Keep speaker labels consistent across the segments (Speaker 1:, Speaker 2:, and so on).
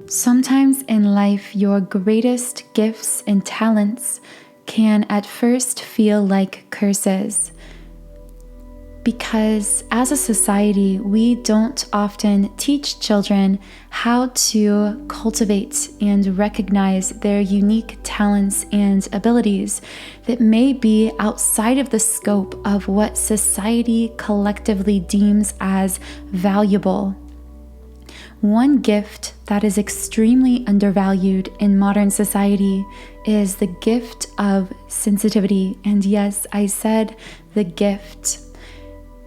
Speaker 1: Sometimes in life, your greatest gifts and talents can at first feel like curses, because as a society, we don't often teach children how to cultivate and recognize their unique talents and abilities that may be outside of the scope of what society collectively deems as valuable. One gift that is extremely undervalued in modern society is the gift of sensitivity. And yes, I said the gift.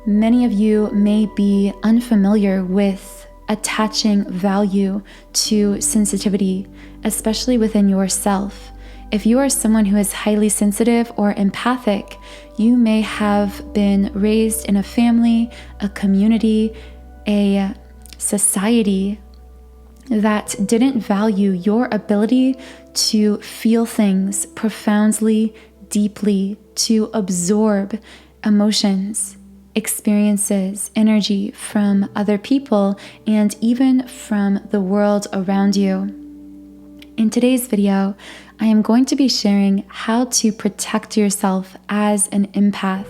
Speaker 1: Many of you may be unfamiliar with attaching value to sensitivity, especially within yourself. If you are someone who is highly sensitive or empathic, you may have been raised in a family, a community, a society that didn't value your ability to feel things profoundly, deeply, to absorb emotions, experiences, energy from other people, and even from the world around you. In today's video, I am going to be sharing how to protect yourself as an empath.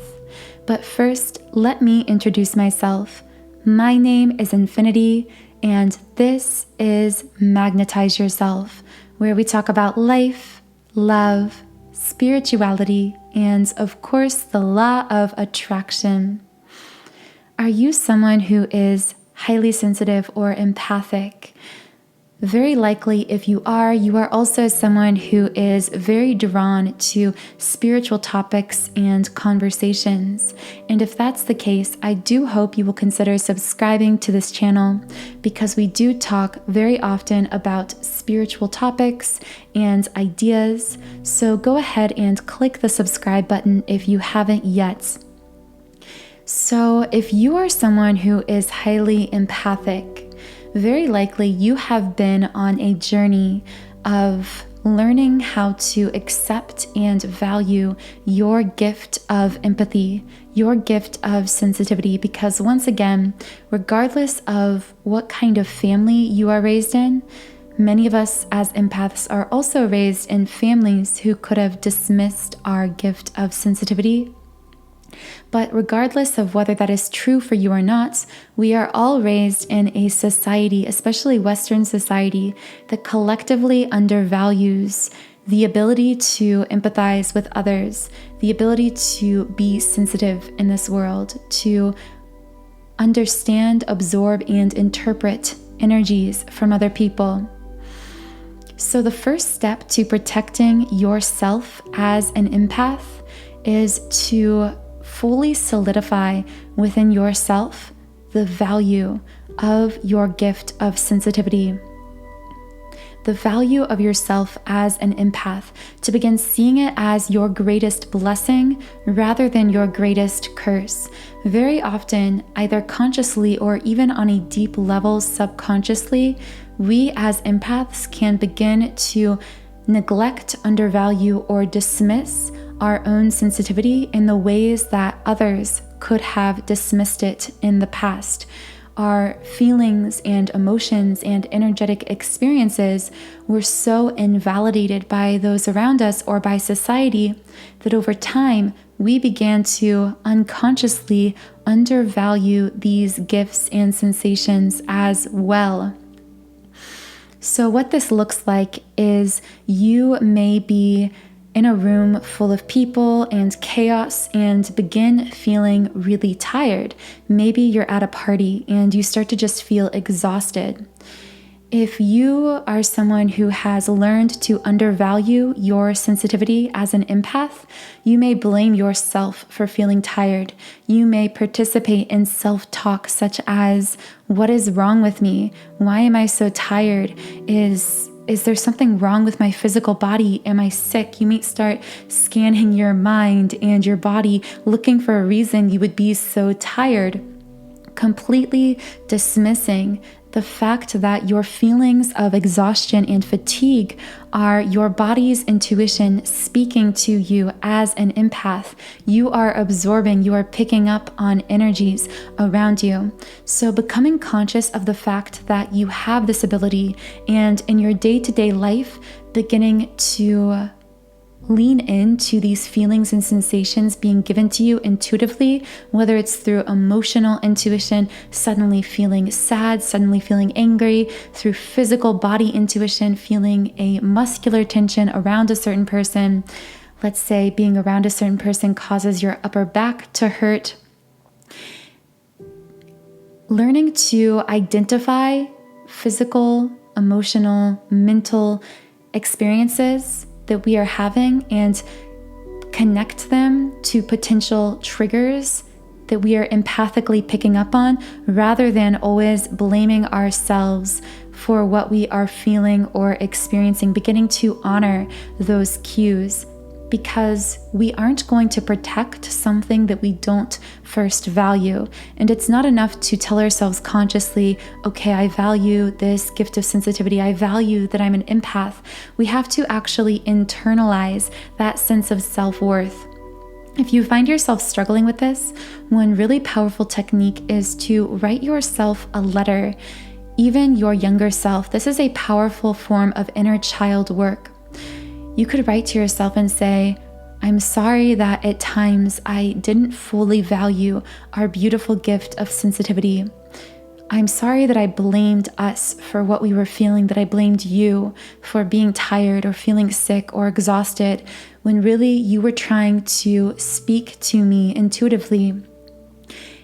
Speaker 1: But first, let me introduce myself. My name is Infinity, and this is Magnetize Yourself, where we talk about life, love, spirituality, and of course, the law of attraction. Are you someone who is highly sensitive or empathic? Very likely, if you are also someone who is very drawn to spiritual topics and conversations. And if that's the case, I do hope you will consider subscribing to this channel, because we do talk very often about spiritual topics and ideas. So go ahead and click the subscribe button if you haven't yet. So if you are someone who is highly empathic, very likely you have been on a journey of learning how to accept and value your gift of empathy, your gift of sensitivity, because once again, regardless of what kind of family you are raised in, many of us as empaths are also raised in families who could have dismissed our gift of sensitivity. But regardless of whether that is true for you or not, we are all raised in a society, especially Western society, that collectively undervalues the ability to empathize with others, the ability to be sensitive in this world, to understand, absorb, and interpret energies from other people. So the first step to protecting yourself as an empath is to fully solidify within yourself the value of your gift of sensitivity, the value of yourself as an empath, to begin seeing it as your greatest blessing rather than your greatest curse. Very often, either consciously or even on a deep level subconsciously, we as empaths can begin to neglect, undervalue, or dismiss our own sensitivity in the ways that others could have dismissed it in the past. Our feelings and emotions and energetic experiences were so invalidated by those around us or by society that over time we began to unconsciously undervalue these gifts and sensations as well. So what this looks like is you may be in a room full of people and chaos and begin feeling really tired. Maybe you're at a party and you start to just feel exhausted. If you are someone who has learned to undervalue your sensitivity as an empath, you may blame yourself for feeling tired. You may participate in self-talk such as, "What is wrong with me? Why am I so tired? Is there something wrong with my physical body? Am I sick?" You may start scanning your mind and your body, looking for a reason you would be so tired, completely dismissing the fact that your feelings of exhaustion and fatigue are your body's intuition speaking to you as an empath. You are absorbing, you are picking up on energies around you. So becoming conscious of the fact that you have this ability, and in your day-to-day life, beginning to lean into these feelings and sensations being given to you intuitively, whether it's through emotional intuition, suddenly feeling sad, suddenly feeling angry, through physical body intuition, feeling a muscular tension around a certain person. Let's say being around a certain person causes your upper back to hurt. Learning to identify physical, emotional, mental experiences that we are having and connect them to potential triggers that we are empathically picking up on, rather than always blaming ourselves for what we are feeling or experiencing, beginning to honor those cues, because we aren't going to protect something that we don't first value. And it's not enough to tell ourselves consciously, okay, I value this gift of sensitivity. I value that I'm an empath. We have to actually internalize that sense of self-worth. If you find yourself struggling with this, one really powerful technique is to write yourself a letter, even your younger self. This is a powerful form of inner child work. You could write to yourself and say, I'm sorry that at times I didn't fully value our beautiful gift of sensitivity. I'm sorry that I blamed us for what we were feeling, that I blamed you for being tired or feeling sick or exhausted, when really you were trying to speak to me intuitively.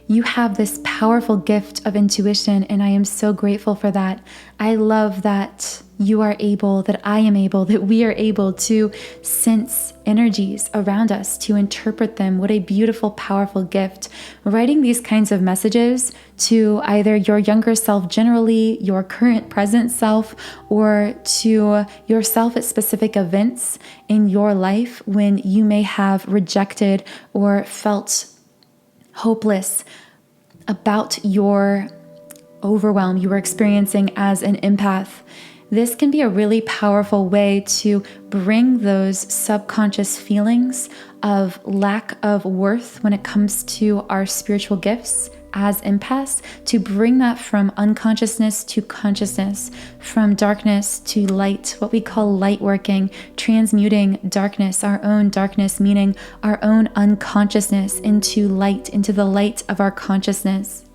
Speaker 1: You have this powerful gift of intuition, and I am so grateful for that. I love that you are able, that I am able, that we are able to sense energies around us, to interpret them. What a beautiful, powerful gift. Writing these kinds of messages to either your younger self generally, your current present self, or to yourself at specific events in your life when you may have rejected or felt hopeless about your overwhelm you were experiencing as an empath. This can be a really powerful way to bring those subconscious feelings of lack of worth when it comes to our spiritual gifts as empaths, to bring that from unconsciousness to consciousness, from darkness to light, what we call light working, transmuting darkness, our own darkness, meaning our own unconsciousness, into light, into the light of our consciousness.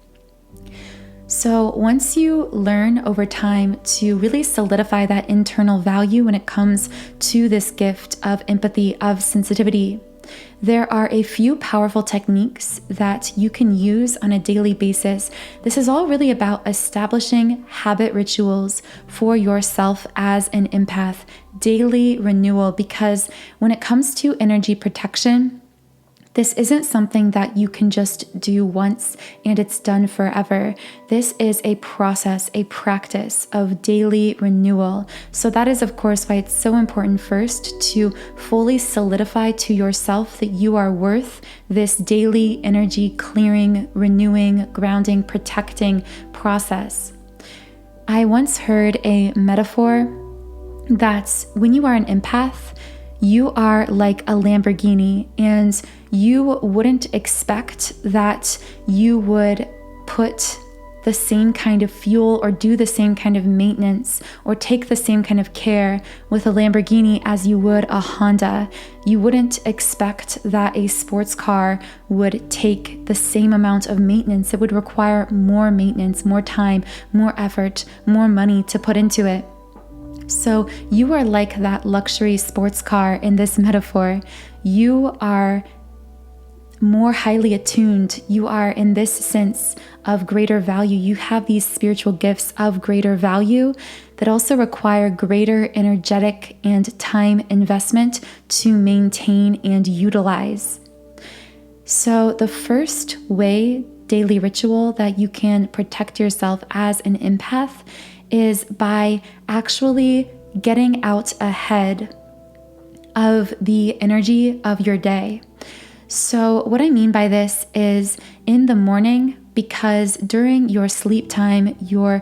Speaker 1: So once you learn over time to really solidify that internal value when it comes to this gift of empathy, of sensitivity, there are a few powerful techniques that you can use on a daily basis. This is all really about establishing habit rituals for yourself as an empath, daily renewal, because when it comes to energy protection, this isn't something that you can just do once and it's done forever. This is a process, a practice of daily renewal. So that is, of course, why it's so important first to fully solidify to yourself that you are worth this daily energy clearing, renewing, grounding, protecting process. I once heard a metaphor that when you are an empath, you are like a Lamborghini, and you wouldn't expect that you would put the same kind of fuel or do the same kind of maintenance or take the same kind of care with a Lamborghini as you would a Honda. You wouldn't expect that a sports car would take the same amount of maintenance. It would require more maintenance, more time, more effort, more money to put into it. So you are like that luxury sports car in this metaphor. You are more highly attuned. You are in this sense of greater value. You have these spiritual gifts of greater value that also require greater energetic and time investment to maintain and utilize. So the first way, daily ritual, that you can protect yourself as an empath is by actually getting out ahead of the energy of your day. So what I mean by this is in the morning, because during your sleep time, your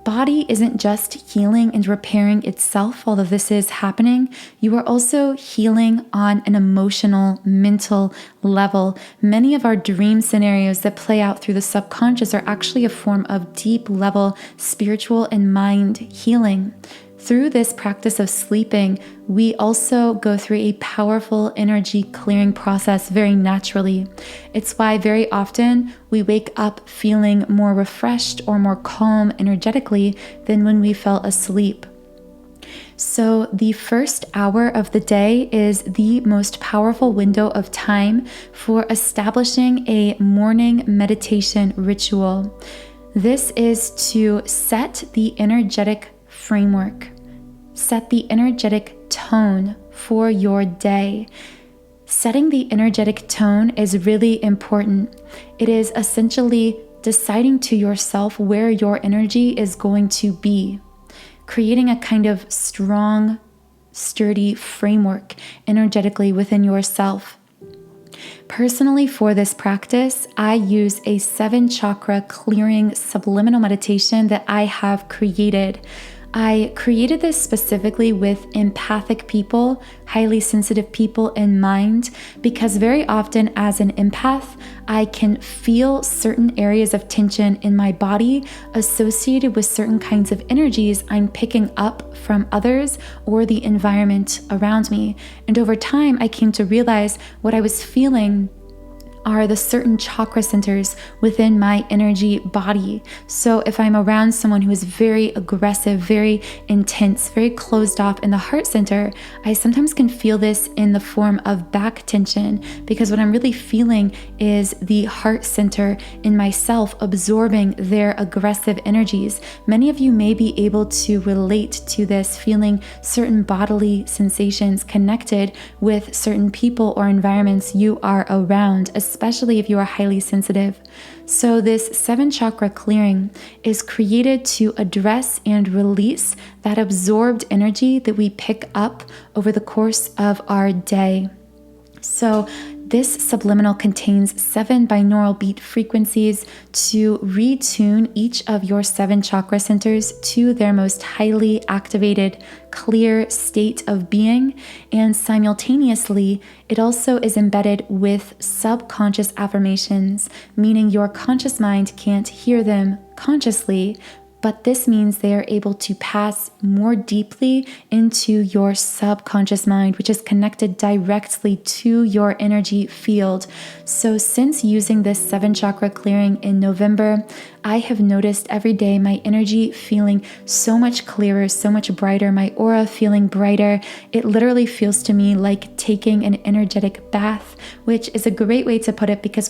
Speaker 1: body isn't just healing and repairing itself, although this is happening. You are also healing on an emotional, mental level. Many of our dream scenarios that play out through the subconscious are actually a form of deep level spiritual and mind healing. Through this practice of sleeping, we also go through a powerful energy clearing process very naturally. It's why very often we wake up feeling more refreshed or more calm energetically than when we fell asleep. So the first hour of the day is the most powerful window of time for establishing a morning meditation ritual. This is to set the energetic framework, set the energetic tone for your day. Setting the energetic tone is really important. It is essentially deciding to yourself where your energy is going to be, creating a kind of strong, sturdy framework energetically within yourself. Personally, for this practice, I use a 7-chakra clearing subliminal meditation that I have created. I created this specifically with empathic people, highly sensitive people in mind, because very often as an empath, I can feel certain areas of tension in my body associated with certain kinds of energies I'm picking up from others or the environment around me. And over time, I came to realize what I was feeling are the certain chakra centers within my energy body. So if I'm around someone who is very aggressive, very intense, very closed off in the heart center, I sometimes can feel this in the form of back tension, because what I'm really feeling is the heart center in myself absorbing their aggressive energies. Many of you may be able to relate to this, feeling certain bodily sensations connected with certain people or environments you are around, especially if you are highly sensitive. So this 7-chakra clearing is created to address and release that absorbed energy that we pick up over the course of our day. So this subliminal contains 7 binaural beat frequencies to retune each of your 7 chakra centers to their most highly activated, clear state of being. And simultaneously, it also is embedded with subconscious affirmations, meaning your conscious mind can't hear them consciously, but this means they are able to pass more deeply into your subconscious mind, which is connected directly to your energy field. So since using this 7-chakra clearing in November, I have noticed every day my energy feeling so much clearer, so much brighter, my aura feeling brighter. It literally feels to me like taking an energetic bath, which is a great way to put it, because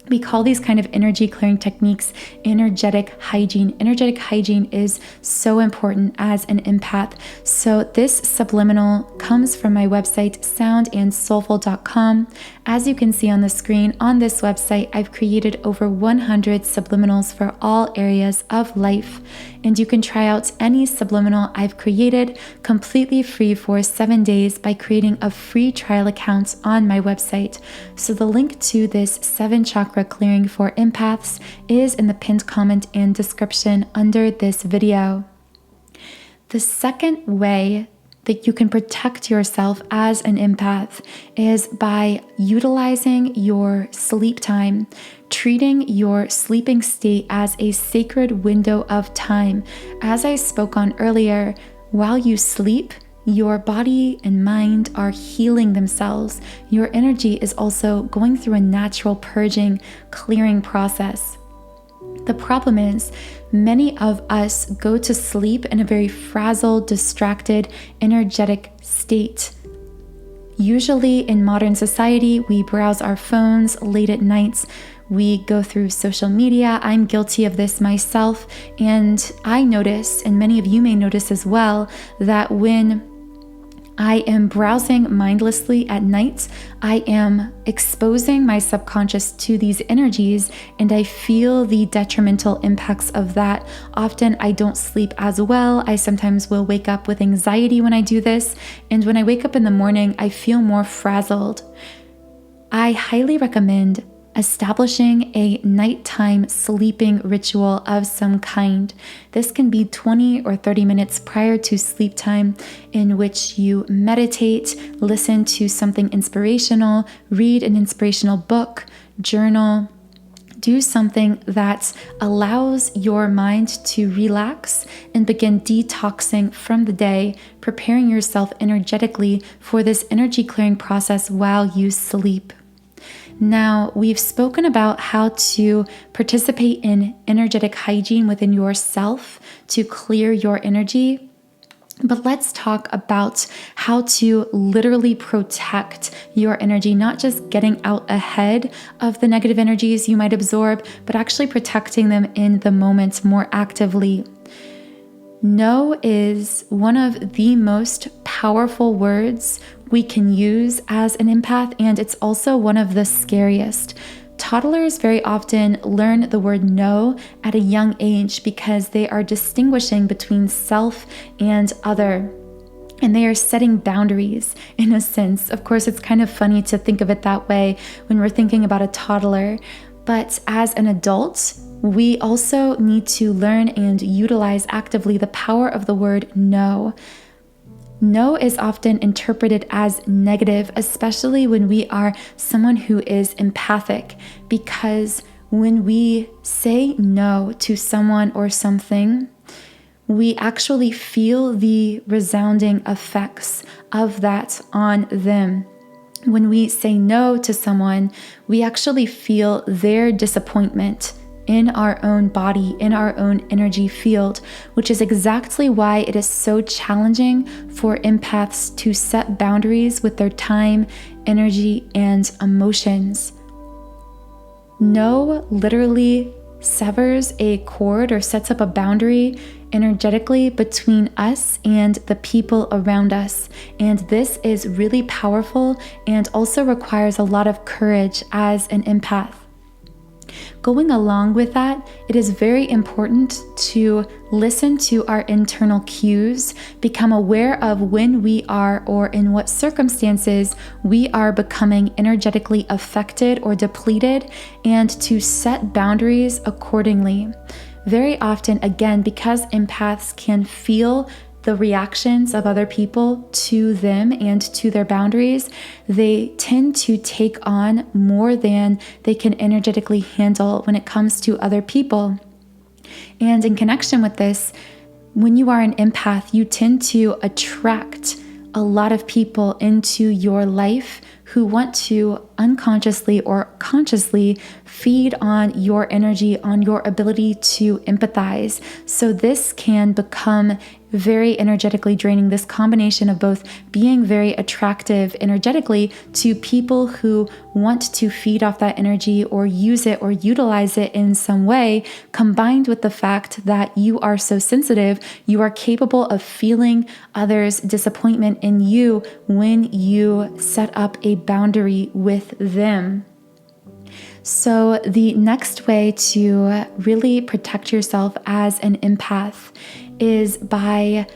Speaker 1: we call these kind of energy clearing techniques energetic hygiene. Energetic hygiene is so important as an empath. So this subliminal comes from my website, soundandsoulful.com. As you can see on the screen, on this website, I've created over 100 subliminals for all areas of life. And you can try out any subliminal I've created completely free for 7 days by creating a free trial account on my website. So the link to this 7-chakra clearing for empaths is in the pinned comment and description under this video. The second way that you can protect yourself as an empath is by utilizing your sleep time, treating your sleeping state as a sacred window of time. As I spoke on earlier, while you sleep, your body and mind are healing themselves. Your energy is also going through a natural purging, clearing process. The problem is, many of us go to sleep in a very frazzled, distracted, energetic state. Usually in modern society, we browse our phones late at nights. We go through social media. I'm guilty of this myself. And I notice, and many of you may notice as well, that when I am browsing mindlessly at night, I am exposing my subconscious to these energies, and I feel the detrimental impacts of that. Often I don't sleep as well. I sometimes will wake up with anxiety when I do this, and when I wake up in the morning, I feel more frazzled. I highly recommend establishing a nighttime sleeping ritual of some kind. This can be 20 or 30 minutes prior to sleep time, in which you meditate, listen to something inspirational, read an inspirational book, journal, do something that allows your mind to relax and begin detoxing from the day, preparing yourself energetically for this energy clearing process while you sleep. Now, we've spoken about how to participate in energetic hygiene within yourself to clear your energy. But let's talk about how to literally protect your energy, not just getting out ahead of the negative energies you might absorb, but actually protecting them in the moment more actively. No is one of the most powerful words we can use as an empath, and it's also one of the scariest. Toddlers very often learn the word no at a young age because they are distinguishing between self and other. And they are setting boundaries in a sense. Of course, it's kind of funny to think of it that way when we're thinking about a toddler. But as an adult, we also need to learn and utilize actively the power of the word no. No is often interpreted as negative, especially when we are someone who is empathic, because when we say no to someone or something, we actually feel the resounding effects of that on them. When we say no to someone, we actually feel their disappointment in our own body, in our own energy field, which is exactly why it is so challenging for empaths to set boundaries with their time, energy, and emotions. No literally severs a cord or sets up a boundary energetically between us and the people around us. And this is really powerful and also requires a lot of courage as an empath. Going along with that, it is very important to listen to our internal cues, become aware of when we are or in what circumstances we are becoming energetically affected or depleted, and to set boundaries accordingly. Very often, again, because empaths can feel the reactions of other people to them and to their boundaries, they tend to take on more than they can energetically handle when it comes to other people. And in connection with this, when you are an empath, you tend to attract a lot of people into your life who want to unconsciously or consciously feed on your energy, on your ability to empathize. So this can become very energetically draining, this combination of both being very attractive energetically to people who want to feed off that energy or use it or utilize it in some way, combined with the fact that you are so sensitive, you are capable of feeling others' disappointment in you when you set up a boundary with them. So the next way to really protect yourself as an empath is by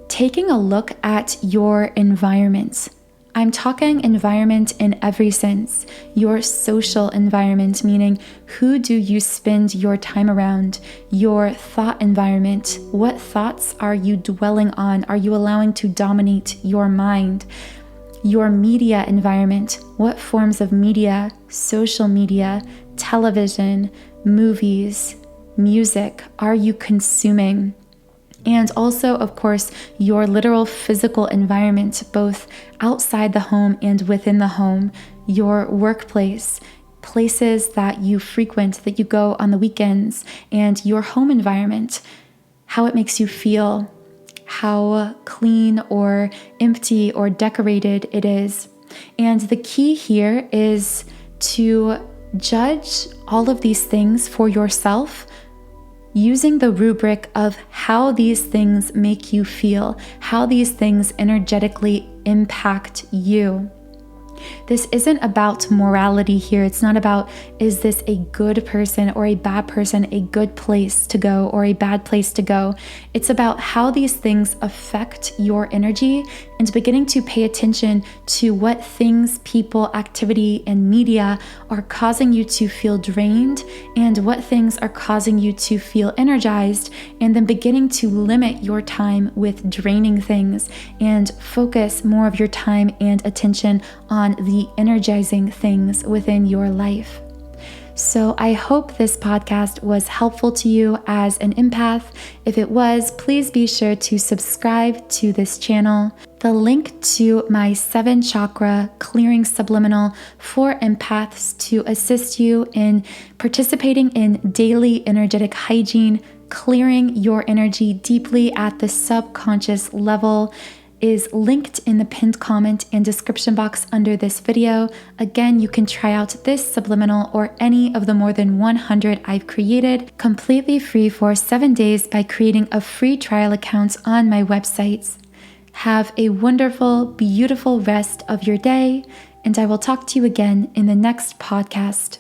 Speaker 1: taking a look at your environment. I'm talking environment in every sense. Your social environment, meaning who do you spend your time around? Your thought environment. What thoughts are you dwelling on? Are you allowing to dominate your mind? Your media environment. What forms of media, social media, television, movies, music are you consuming? And also, of course, your literal physical environment, both outside the home and within the home, your workplace, places that you frequent, that you go on the weekends, and your home environment, how it makes you feel, how clean or empty or decorated it is. And the key here is to judge all of these things for yourself using the rubric of how these things make you feel, how these things energetically impact you. This isn't about morality here. It's not about, is this a good person or a bad person, a good place to go or a bad place to go. It's about how these things affect your energy and beginning to pay attention to what things, people, activity, and media are causing you to feel drained and what things are causing you to feel energized, and then beginning to limit your time with draining things and focus more of your time and attention on the energizing things within your life. So I hope this podcast was helpful to you as an empath. If it was, please be sure to subscribe to this channel. The link to my 7-chakra clearing subliminal for empaths to assist you in participating in daily energetic hygiene, clearing your energy deeply at the subconscious level, is linked in the pinned comment and description box under this video. Again, you can try out this subliminal or any of the more than 100 I've created completely free for 7 days by creating a free trial account on my websites. Have a wonderful, beautiful rest of your day, and I will talk to you again in the next podcast.